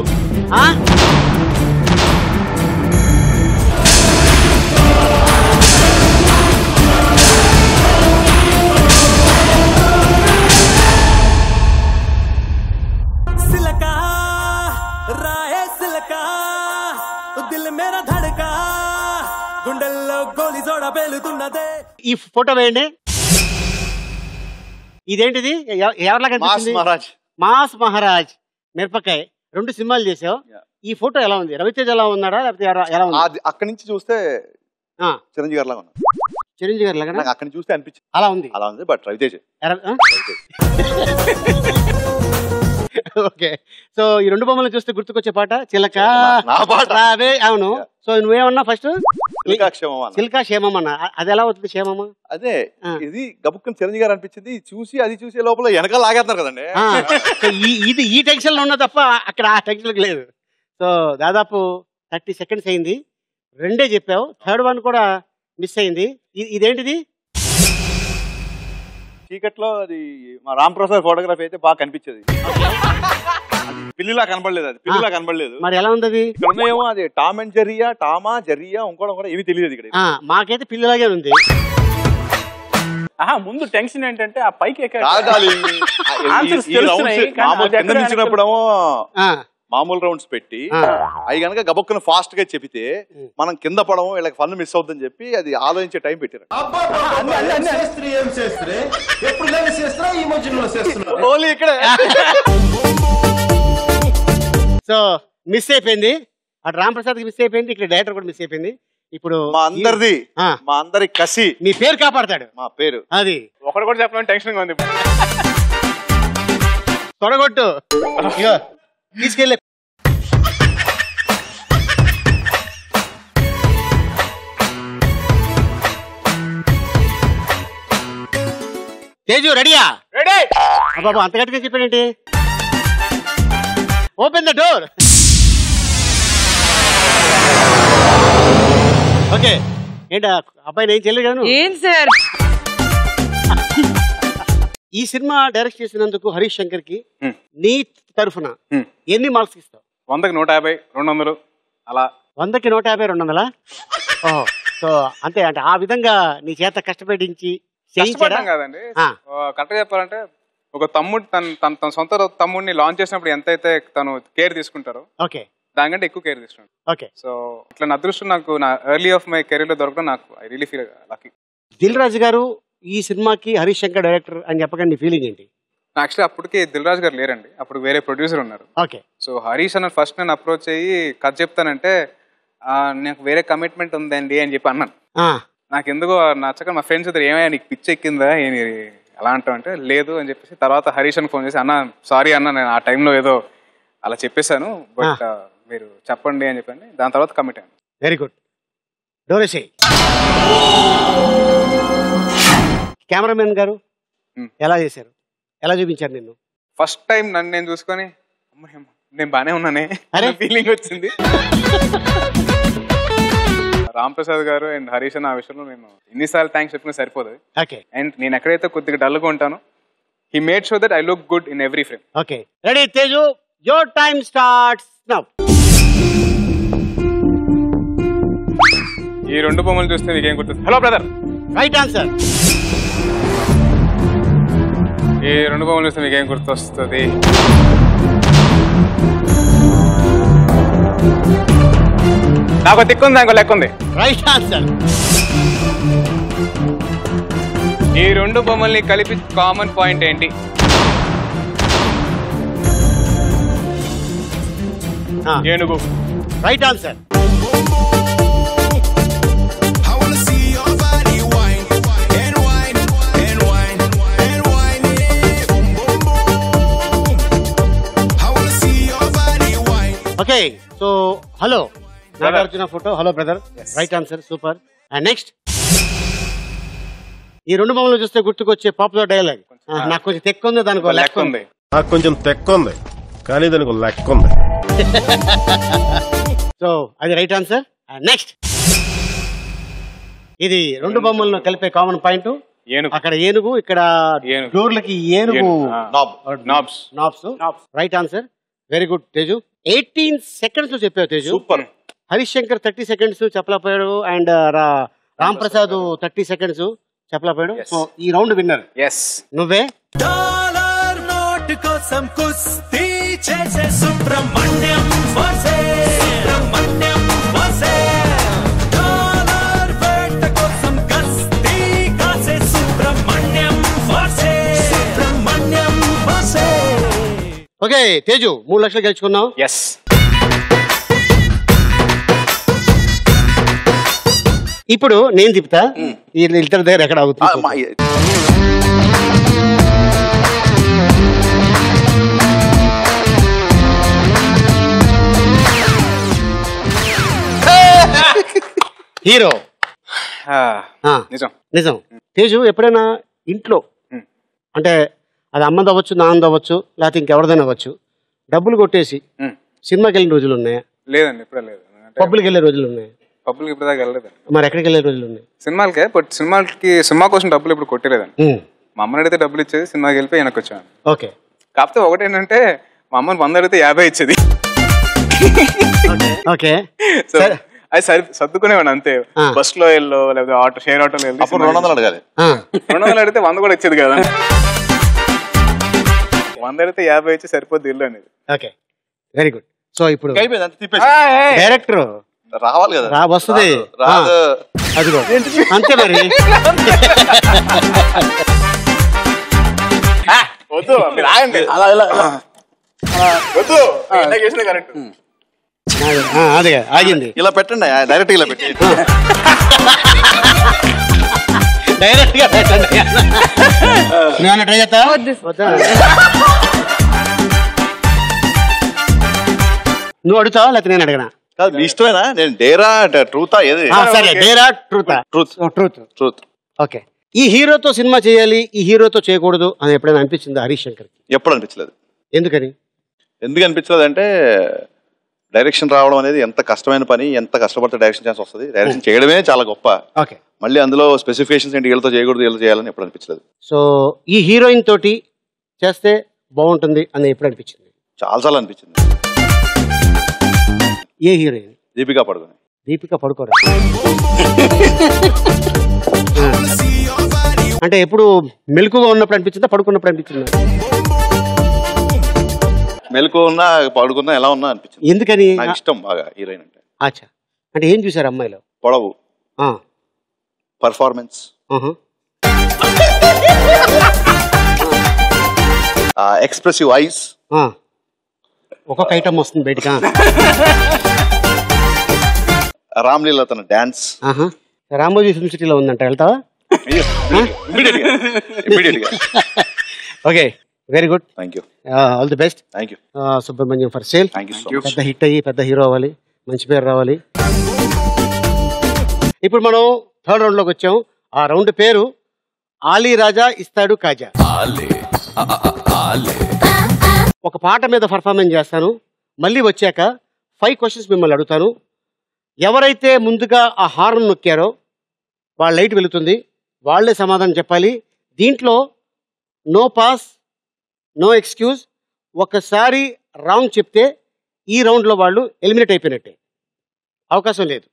సిలకా రాయే సిలకా దిల్ మేరా ధడకా గుండెల్లో గోలి జోడ పేలుతున్నదే. ఈ ఫోటో వేయండి. ఇదేంటిది? ఎవరిలాగా మహారాజ్? మాస్ మహారాజ్ మిరపకాయ 2 సినిమాలు చేసావు. ఈ ఫోటో ఎలా ఉంది? రవితేజ ఎలా ఉన్నాడా లేకపోతే ఎలా ఉంది? అక్కడి నుంచి చూస్తే చిరంజీవి గారు లాగా ఉన్నా. చిరంజీవి గారు లాగా అక్కడి నుంచి చూస్తే అనిపించింది అలా ఉంది, బట్ రవితేజ. ఓకే, సో ఈ 2 బొమ్మలు చూస్తే గుర్తుకొచ్చే పాట చిలక రావే. అవును, సో నువ్వేమన్నా ఫస్ట్ చిలకా క్షేమం అన్నా, అది ఎలా అవుతుంది క్షేమమా? అదే ఇది గబుక్కుని చిరంజీవి గారు అనిపించింది, చూసి అది చూసే లోపల వెనకాల లాగేస్తున్నారు కదండి. ఇది ఈ టెన్షన్ లో ఉన్నా తప్ప అక్కడ ఆ టెన్షన్ లేదు. సో దాదాపు 30 సెకండ్స్ అయింది, 2 చెప్పావు, 3rd వన్ కూడా మిస్ అయింది. ఇదేంటిది? చీకట్లో అది మా రామ్ ప్రసాద్ ఫోటోగ్రఫీ అయితే బాగా కనిపించేది, పిల్లిలా కనబడలేదు. అది పిల్లిలా కనబడలేదు. మరి ఎలా ఉంది? ఇక్కడ ఉన్నాయేమో అది టామ్ అండ్ జెర్రీయా, టామా జెర్రీయా, ఇంకోటి కూడా ఏమి తెలియదు ఇక్కడ. మాకైతే పిల్లిలాగే ఉంది. ముందు టెన్షన్ ఏంటంటే ఆ పైకి ఎక్కినప్పుడేమో మామూలు రౌండ్స్ పెట్టి అవి కనుక గబక్కున ఫాస్ట్ గా చెప్పితే మనం కింద పడము, వీళ్ళకి ఫన్ మిస్ అవుతుందని చెప్పి అది ఆలోచించే టైం పెట్టారు. సో మిస్ అయిపోయింది, అటు రామ్ ప్రసాద్ కి మిస్ అయిపోయింది, ఇక్కడ డైరెక్టర్ కూడా మిస్ అయిపోయింది. ఇప్పుడు మా అందరి కసి మీ పేరు కాపాడతాడు. మా పేరు అది ఒకటి కూడా చెప్పడం టెన్షన్ గా ఉంది. తొడగొట్టు తీసుకెళ్ళి. తేజు రెడీయా? రెడీ. బాబు అంత గట్టిగా చెప్పాడేంటి? Open the door. ఓకే, ఏంటి అబ్బాయి నేను చెల్లి కదా? ఏం సార్, ఈ సినిమా డైరెక్ట్ చేసినందుకు హరీష్ శంకర్ కి నీ తరఫున ఎన్ని మార్క్స్ ఇస్తావు? 100కి 150, 200 అలా. 100కి 150, 200? ఓహో, సో అంతే అంటే ఆ విధంగా నీ చేత కష్టపడించి కాదండి. కరెక్ట్ చెప్పాలంటే ఒక తమ్ముడు తన సొంత తమ్ముడిని లాంచ్ చేసినప్పుడు ఎంతైతే తను కేర్ తీసుకుంటారో ఓకే దానికంటే ఎక్కువ కేర్ తీసుకున్నాను. ఓకే. సో ఇట్లా నా అదృష్టం నాకు నా ఎర్లీ ఆఫ్ మై కెరీర్ లో దొరకడం నాకు I really feel lucky. Dil Raju గారు ఈ సినిమాకి హరీష్ శంకర్ డైరెక్టర్ అని చెప్పకండి ఫీలింగ్ ఏంటి? యాక్చువల్లీ అప్పటికి దిల్ రాజు గారు లేరండి, అప్పుడు వేరే ప్రొడ్యూసర్ ఉన్నారు. ఓకే. సో హరీష్ అన్న ఫస్ట్ నేను అప్రోచ్ అయ్యి కథ చెప్తానంటే నాకు వేరే కమిట్మెంట్ ఉందండి అని చెప్పి అన్నాను. నాకు ఎందుకో నచ్చక మా ఫ్రెండ్స్ ఇద్దరు ఏమైనా నీకు పిచ్చి ఎక్కిందా ఎలా అంటావు అంటే లేదు అని చెప్పేసి తర్వాత హరీష్ అని ఫోన్ చేసి అన్న సారీ అన్న నేను ఆ టైంలో ఏదో అలా చెప్పేశాను బట్ మీరు చెప్పండి అని చెప్పండి. దాని తర్వాత కమిట్ అయ్యాను. Very good. డోరేషే కెమెరామెన్ గారు ఎలా చేశారు, ఎలా చూపించారు నిన్ను? ఫస్ట్ టైం నన్ను నేను చూసుకొని నేను బానే ఉన్నానే అనే ఫీలింగ్ వచ్చింది. రామ్ ప్రసాద్ గారు అండ్ హరీష్ అన్న ఆ విషయంలో నేను ఎన్నిసార్లు థ్యాంక్స్ చెప్పినా సరిపోదు. అండ్ నేను ఎక్కడైతే కొద్దిగా డల్గా ఉంటానో he made sure that I look good in every frame. Okay, ready Teju, your time starts now. ఈ రెండు బొమ్మలు చూస్తే నీకేం గుర్తుంది? Hello brother. Right answer. ఈ రెండు బొమ్మలు చూస్తే మీకేం గుర్తొస్తుంది? నాకు దిక్కుంది, నాకు లెక్క ఉంది. Right answer. ఈ రెండు బొమ్మల్ని కలిపి కామన్ పాయింట్ ఏంటి? ఏనుగు. Right answer. Okay, so hello Nagarjuna photo. Hello brother. Right answer, super. And next, ఈ రెండు బొమ్మలు చూస్తే గుర్తుకొచ్చే పాపులర్ డైలాగ్. నాకు కొంచెం తెక్క ఉంది, దానికి లెక్క ఉంది. నాకు కొంచెం తెక్క ఉంది కానీ దానికి లెక్క ఉంది. సో అది రైట్ ఆన్సర్. అండ్ నెక్స్ట్, ఇది రెండు బొమ్మలను కలిపే కామన్ పాయింట్. అక్కడ ఏనుగు, ఇక్కడ డోర్లకి ఏనుగు knobs. Right answer. Very good Teju. 18 seconds లో చెప్పావు తేజు. సూపర్. హరీష్ శంకర్ 30 seconds చెప్పలేకపోయాడు అండ్ రామ్ ప్రసాద్ 30 seconds చెప్పలేకపోయాడు. సో ఈ రౌండ్ విన్నర్ నువ్వే. డాలర్ నోట్ కోసం కుస్తీ చేసే సుబ్రహ్మణ్యం వసే, సుబ్రహ్మణ్యం వసే. డాలర్ వేట కోసం కస్తీ కాసే సుబ్రహ్మణ్యం వసే, సుబ్రహ్మణ్యం వసే. ఓకే తేజు, 3 లక్షలు గెలుచుకున్నావు. ఇప్పుడు నేను తిప్పుతా, ఈ ఇద్దరి దగ్గర ఎక్కడ అవుతుంది. హీరో నిజం. తేజు ఎప్పుడైనా ఇంట్లో అంటే అది అమ్మది అవ్వచ్చు, నాన్నది అవ్వచ్చు, లేకపోతే ఇంకెవరిదైనా అవ్వచ్చు, డబ్బులు కొట్టేసి సినిమాకి వెళ్ళిన రోజులు ఉన్నాయా? లేదండి, ఇప్పుడే లేదు. పబ్బులకి వెళ్ళే రోజులు ఉన్నాయి? పబ్బులకి ఇప్పుడు దాకా వెళ్ళలేదండి. మరి ఎక్కడికి వెళ్ళే రోజులు ఉన్నాయి? సినిమాలకే. బట్ సినిమా కోసం డబ్బులు ఇప్పుడు కొట్టలేదండి. మా అమ్మని అడిగితే డబ్బులు ఇచ్చేది, సినిమాకి వెళ్ళిపోయి వెనక్కి వచ్చాను. ఓకే. కాకపోతే ఒకటేంటంటే మా అమ్మని 100 అడిగితే 50 ఇచ్చేది. ఓకే. అది సర్దుకునేవాడు అంతే. బస్ లో వెళ్ళు లేకపోతే ఆటో, షేర్ ఆటోలో వెళ్ళి 200 అడగాలి. 200 అడిగితే 100 కూడా ఇచ్చేది కదా. 100 అడిగితే 50 ఇచ్చి సరిపోద్ది ఇల్లు అనేది. Okay, very good. సో ఇప్పుడు డైరెక్టర్ రావాలి కదా, వస్తుంది. అదిగో అంతే మరి. వద్దు మీరు ఆగండి. వద్దు, కరెక్ట్. అదే ఆగింది. ఇలా పెట్టండి, డైరెక్ట్ ఇలా పెట్టి డైరెక్ట్ గా పెట్టండి. నేను ట్రై చేస్తా. నువ్వు అడుగుతావా లేకపోతే నేను అడగనా? కాదు, మీ ఇష్టమేనా? నేను డేరా ట్రూతా ఏది? సరే, డేరా ట్రూతా? ట్రూత్. ఓకే. ఈ హీరోతో సినిమా చేయాలి, ఈ హీరోతో చేయకూడదు అని ఎప్పుడైనా అనిపించింది హరీష్ శంకర్? ఎప్పుడు అనిపించలేదు. ఎందుకని? ఎందుకు అనిపించలేదు అంటే డైరెక్షన్ రావడం అనేది ఎంత కష్టమైన పని, ఎంత కష్టపడితే డైరెక్షన్ ఛాన్స్ వస్తుంది. డైరెక్షన్ చేయడమే చాలా గొప్ప. ఓకే. మళ్ళీ అందులో స్పెసిఫికేషన్స్ ఏంటి, వీళ్ళతో చేయకూడదు, వీళ్ళతో చేయాలని ఎప్పుడు అనిపించలేదు. సో ఈ హీరోయిన్ తోటి చేస్తే బాగుంటుంది అని ఎప్పుడు అనిపించింది? చాలాసార్లు అనిపించింది. ఏ హీరోయిన్? దీపికా పడుకోని. దీపికా పడుకోరా? అంటే ఎప్పుడు మెలకుగా ఉన్నప్పుడు అనిపించిందా, పడుకున్నప్పుడు అనిపించిందా? మెలకు ఉన్నా పడుకున్నా ఎలా ఉన్నా అనిపించింది. ఎందుకని? నాకు ఇష్టం బాగా హీరోయిన్ అంటే. అచ్చా, అంటే ఏం చూసారు అమ్మాయిలో? పొడవు, పర్ఫార్మెన్స్, ఎక్స్ప్రెసివ్ ఐస్. ఒక్కొక్క ఐటమ్ వస్తుంది బయటగా. రామ్లీల తన డాన్స్. రామోజీ ఫిల్మ్ సిటీలో ఉందంట, వెళ్తావా? Okay, very good, thank you, all the best. Thank you. Subrahmanyam for sale. పెద్ద హిట్ అయ్యి పెద్ద హీరో అవ్వాలి, మంచి పేరు రావాలి. ఇప్పుడు మనం థర్డ్ రౌండ్ లోకి వచ్చాం. ఆ రౌండ్ పేరు ఆలీ రాజా ఇస్తాడు కాజా. ఒక పాట మీద పర్ఫార్మెన్స్ చేస్తాను, మళ్ళీ వచ్చాక 5 క్వశ్చన్స్ మిమ్మల్ని అడుగుతాను. ఎవరైతే ముందుగా ఆ హార్న్ నొక్కారో వాళ్ళ లైట్ వెళుతుంది, వాళ్లే సమాధానం చెప్పాలి. దీంట్లో నో పాస్, నో ఎక్స్క్యూజ్. ఒకసారి రాంగ్ చెప్తే ఈ రౌండ్లో వాళ్ళు ఎలిమినేట్ అయిపోయినట్టే, అవకాశం లేదు.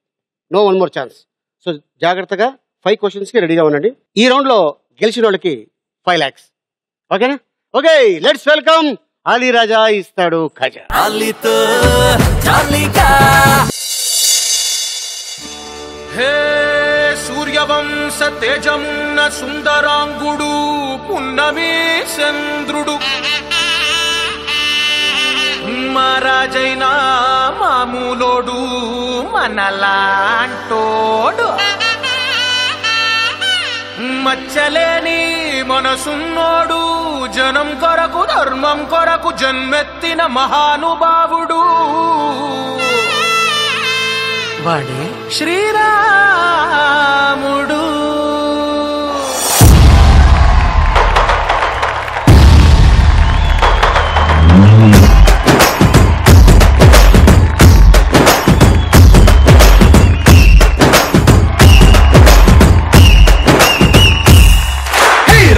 No one more chance. So జాగ్రత్తగా 5 క్వశ్చన్స్కి రెడీగా ఉండండి. ఈ రౌండ్లో గెలిచిన వాళ్ళకి 5 lakhs. ఓకేనా? ఓకే, లెట్స్ వెల్కమ్ ఆలీ రాజా ఇస్తాడు ఖజా. హే సూర్యవంశ తేజమున్న సుందరాంగుడు పున్నమి చంద్రుడు, మహారాజైనా మామూలోడు మనలాంటోడు, మచ్చలేని మనసున్నోడు, జనం కొరకు ధర్మం కొరకు జన్మెత్తిన మహానుభావుడు వాడే శ్రీరాముడు.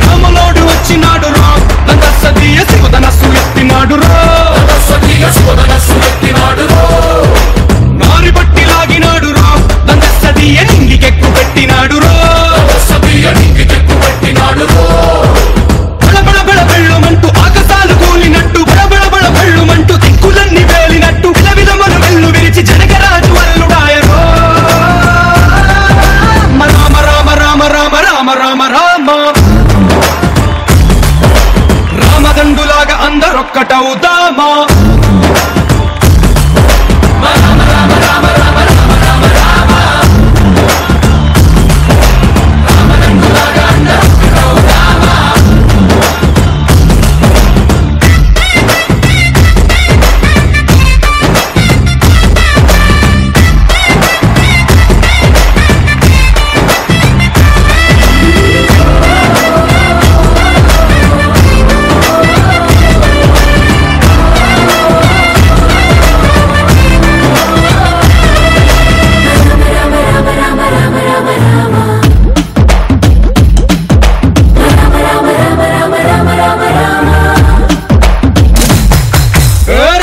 రాములోడు వచ్చినాడు రా, దండసదీయ శివధనస్సు ఎత్తినాడు రా, నారి బట్టి లాగినాడు రా, దండసదీయ నింగికెక్కు పెట్టినాడు రా, బళబళ బళ బెళ్ళుమంటూ ఆకాశాలు కూలినట్టు, బళబళ బళ బెళ్ళుమంటూ దిక్కులన్నీ వేలినట్టు, విధవిధములు వెళ్ళు విరిచి జనకరాజు అల్లుడాయరో. రామ రామ రామ రామ రామ రామ రామ రామదండులాగా అందరొక్కటవుదామా.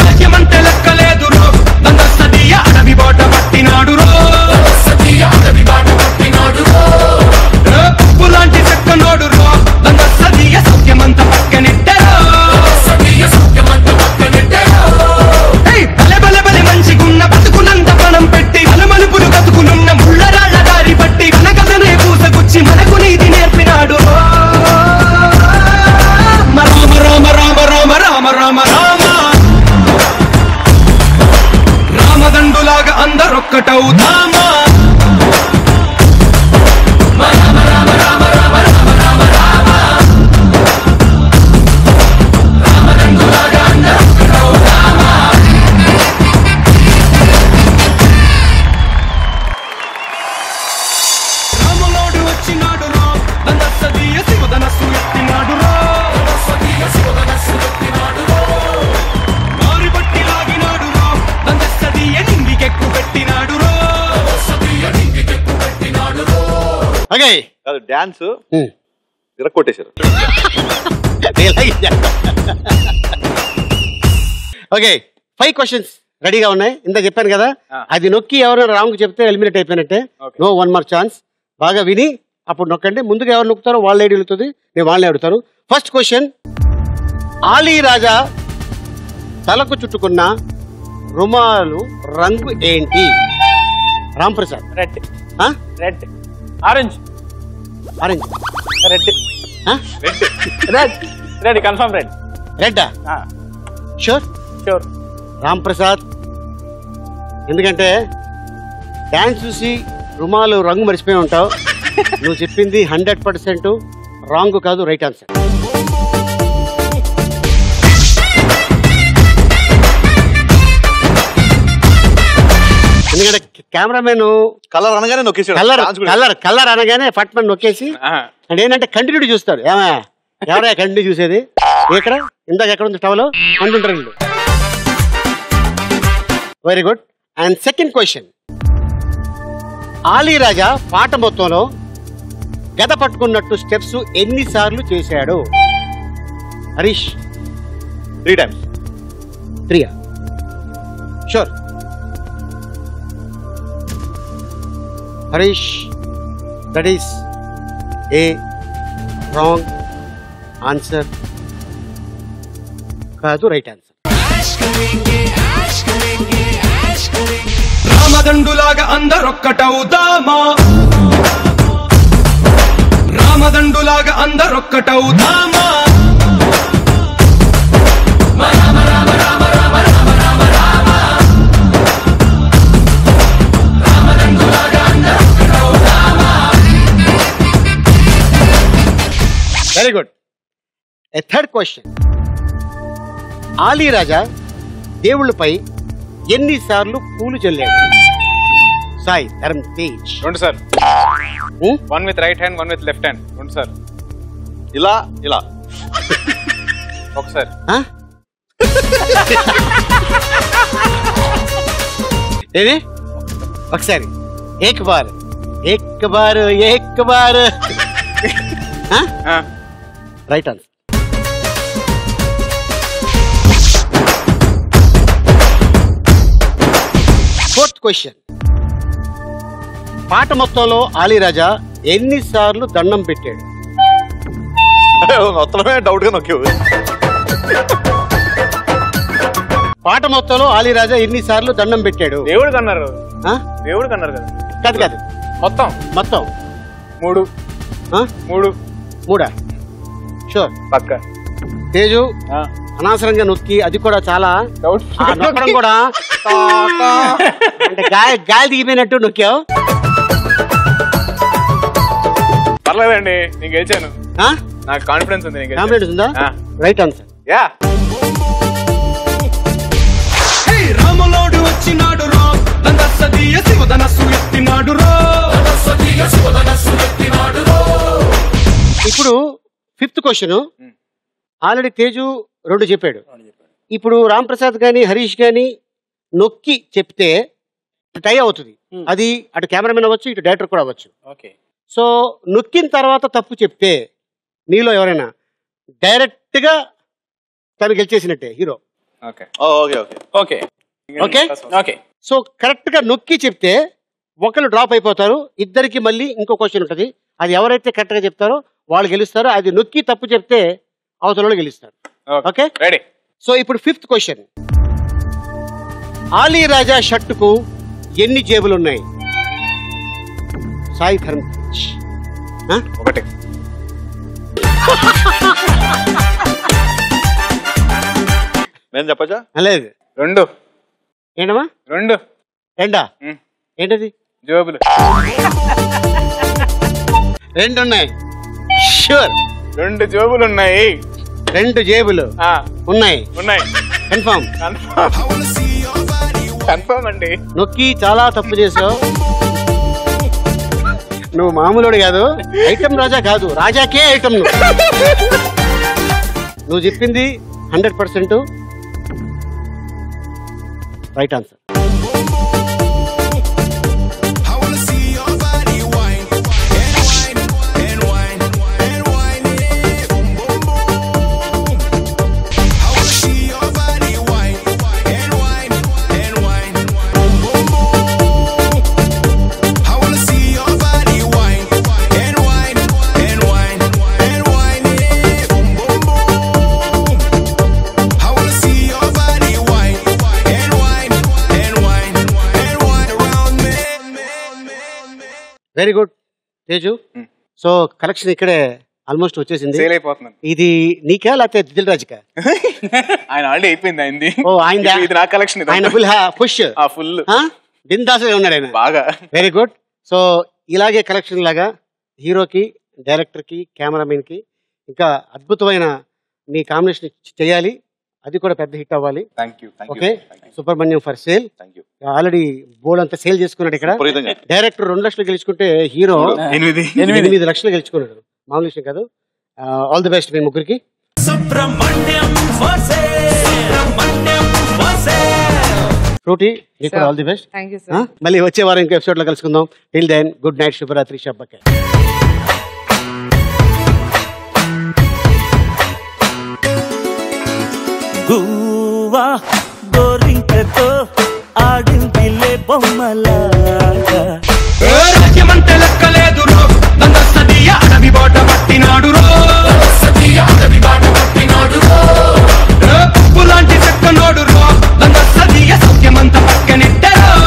రాజ్యమంటే లెక్కలేదు రో, దండసదీయ అడవి బాట పట్టినాడు రో, పువ్వు లాంటి చక్కనోడు రో, దండసదీయ సౌఖ్యమంత పక్కనెట్టరో. బలె బలె బలె మంచిగున్న బతుకునంత పణం పెట్టి, అలమలుపులు బతుకునున్న ముళ్ళరాళ్ళ దారి పట్టి, కనకలనే పూసగుచ్చి మనకు నీతి నేర్పినాడు రో. రామ రామ రామ రామ రామ రామ రామ రామదండులాగా అందరొక్కటవుదామా. రాములోడు వచ్చినాడు రా, దండసదీయ శివధనస్సు ఎత్తినాడు రా, నారి బట్టి లాగినాడు రా, దండసదీయ నింగికెక్కు పెట్టినాడు రా. ఓకే, డాన్స్ ఇరక్కొట్టేశారు. ఓకే, 5 క్వశ్చన్స్ రెడీగా ఉన్నాయి. ఇంత చెప్పాను కదా, అది నొక్కి ఎవరైనా రాంగ్ చెప్తే ఎలిమినేట్ అయిపోయినట్టే. No one more chance. బాగా విని అప్పుడు నొక్కండి. ముందుగా ఎవరు నొక్కుతారో వాళ్ళ ఐడి వెళుతుంది, నేను వాళ్ళని అడుగుతాను. ఫస్ట్ క్వశ్చన్, ఆలీ రాజా తలకు చుట్టుకున్న రుమాలు రంగు ఏంటి? Ram Prasad. Red. Red. Orange. Orange. Red. Red. Red. Red confirm red. రెడ్డా? షూర్. షూర్. రామ్ ప్రసాద్, ఎందుకంటే డాన్స్ చూసి రుమాలు రంగు మర్చిపోయి ఉంటావు. నువ్వు చెప్పింది 100% రాంగ్ కాదు, రైట్ ఆన్సర్. ఎందుకంటే కెమెరామెన్ కలర్ అనగానే నొక్కేసాడు. కలర్ అనగానే ఫట్మన్ నొక్కేసి అంటే ఏంటంటే కంటిన్యూ చూస్తాడు. ఎవరా కంటిన్యూ చూసేది? ఎక్కడ ఇందాక ఎక్కడ ఉంది టవలో అంటుంటారు వీళ్ళు. Very good. And second question, Ali Raja పాట మొత్తంలో గద పట్టుకున్నట్టు స్టెప్స్ ఎన్నిసార్లు చేశాడు? Harish. 3 times. 3. Sure. Harish, that is a wrong answer కాదు, రైట్ ఆన్సర్. రామదండులాగా అందరొక్కటవుదామా, రామదండులాగా అందరొక్కటవుదామా. Very good. A third question, Ali Raja దేవుళ్ళపై ఎన్నిసార్లు పూలు చల్లాడు? Sai Dharam Tej. 2 sir. 1 with right hand, 1 with left hand. 2 sir. ఇలా ఇలా ఒకసారి. ఏది? ఒకసారి. ఏక్ బార్ ఏక్ బార్ ఏక్ బార్. Right answer. ఫోర్త్ క్వశ్చన్, పాట మొత్తంలో ఆలీ రాజా ఎన్నిసార్లు దండం పెట్టాడు? మొత్తమే డౌట్ గా నొక్కేవు. పాట మొత్తంలో ఆలీ రాజా ఎన్నిసార్లు దండం పెట్టాడు? దేవుడికి అన్నారు. దేవుడికి అన్నారు కదా. కాదు కాదు, మొత్తం మొత్తం 3. 3. షూర్. పక్క. తేజు అనవసరంగా నొక్కి, అది కూడా చాలా నొక్కడం కూడా అంటే గాలి దిగిపోయినట్టు నొక్కావు. పర్లేదండి, నేను గెలిచాను. నాకు కాన్ఫిడెన్స్ ఉంది. కాన్ఫిడెన్స్ ఉందా? Right answer. యా. రాములోడు వచ్చినాడు రో, నందసదీయ శివధనస్సు ఎత్తినాడు రో. ఇప్పుడు ఫిఫ్త్ క్వశ్చన్, ఆల్రెడీ తేజు 2 చెప్పాడు. ఇప్పుడు రామ్ ప్రసాద్ గాని హరీష్ గాని నొక్కి చెప్తే టై అవుతుంది. అది అటు కెమెరామెన్ అవ్వచ్చు, ఇటు డైరెక్టర్ కూడా అవ్వచ్చు. సో నొక్కిన తర్వాత తప్పు చెప్తే నీలో ఎవరైనా డైరెక్ట్ గా తను గెలిచేసినట్టే హీరో. ఓకే. సో కరెక్ట్ గా నొక్కి చెప్తే ఒకరు డ్రాప్ అయిపోతారు, ఇద్దరికి మళ్ళీ ఇంకో క్వశ్చన్ ఉంటుంది. అది ఎవరైతే కరెక్ట్ గా చెప్తారో వాళ్ళు గెలుస్తారు. అది నొక్కి తప్పు చెప్తే అవతల వాళ్ళు గెలుస్తారు. Okay ready. సో ఇప్పుడు ఫిఫ్త్ క్వశ్చన్, ఆలీ రాజా షర్టుకు ఎన్ని జేబులు ఉన్నాయి? సాయి ధర్మ్ తేజ్. 1. నేను చెప్పచ్చా? లేదు. 2. ఏంటమ్మా? 2. రెండా? ఏంటది? జేబులు 2 ఉన్నాయి. షూర్. 2 జేబులు ఉన్నాయి. 2 జేబులు ఉన్నాయి. కన్ఫర్మ్. కన్ఫర్మ్ అండి. నొక్కి చాలా తప్పు చేసావు. నువ్వు మామూలుడు కాదు, ఐటమ్ రాజా కాదు, రాజాకే ఐటమ్. నువ్వు చెప్పింది 100% right answer. Very good Teju. So collection ఇక్కడే ఆల్మోస్ట్ వచ్చేసింది. సేల్ అయిపోతున్నాను. ఇది నీకా లేకపోతే దిల్ రాజుకా? ఆయన ఆల్రెడీ అయిపోయింది అయింది. ఓ ఆయన ఇది నా కలెక్షన్. ఆయన ఫుల్ పుష్ ఫుల్ బిందాసుగా ఉన్నాడు ఆయన బాగా. Very good. సో ఇలాగే కలెక్షన్ లాగా హీరోకి, డైరెక్టర్కి, కెమెరామెన్ కి ఇంకా అద్భుతమైన మీ కాంబినేషన్ చేయాలి. అది కూడా పెద్ద హిట్ అవ్వాలి. Okay. Subrahmanyam for sale. Already board అంతా సేల్ చేసుకున్నాడు ఇక్కడ. డైరెక్టర్ 2 లక్షలు గెలుచుకుంటే హీరో 8 లక్షలు గెలుచుకున్నాడు. మామూలు విషయం కాదు. ఆల్ ది బెస్ట్ మీ ముగ్గురికి. ఫ్రూటీ నీకు ఆల్ ది బెస్ట్. మళ్ళీ వచ్చే వారం ఇంకో ఎపిసోడ్ లో కలుసుకుందాం. టిల్ దెన్ గుడ్ నైట్, శుభరాత్రి, షబ్బకే. గువ్వా గోరింకతో ఆడిందిలే బొమ్మలాగా. రాజ్యమంటే లెక్కలేదు రో, దందస్తీయ అడవి బాట పట్టినాడు రో. పువ్వు లాంటి చెక్కనోడు రో, దందస్తీయ సత్యమంత పక్కనెట్టరో.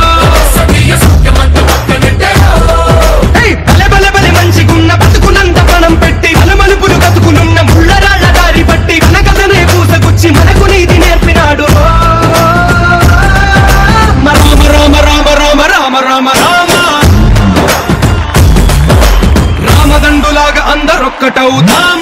బలె బలె బలె మంచిగున్న బతుకునంత పణం పెట్టి అలమలుపులు కతుకులున్న ముళ్ళరాళ్ళ దారి పట్టి వెనకదనే పూసగుచ్చి మనకు నీతి నేర్పినాడు. రామ రామ రామ రామ రామ రామ రామ రామదండులాగా అందరొక్కటవుదాం.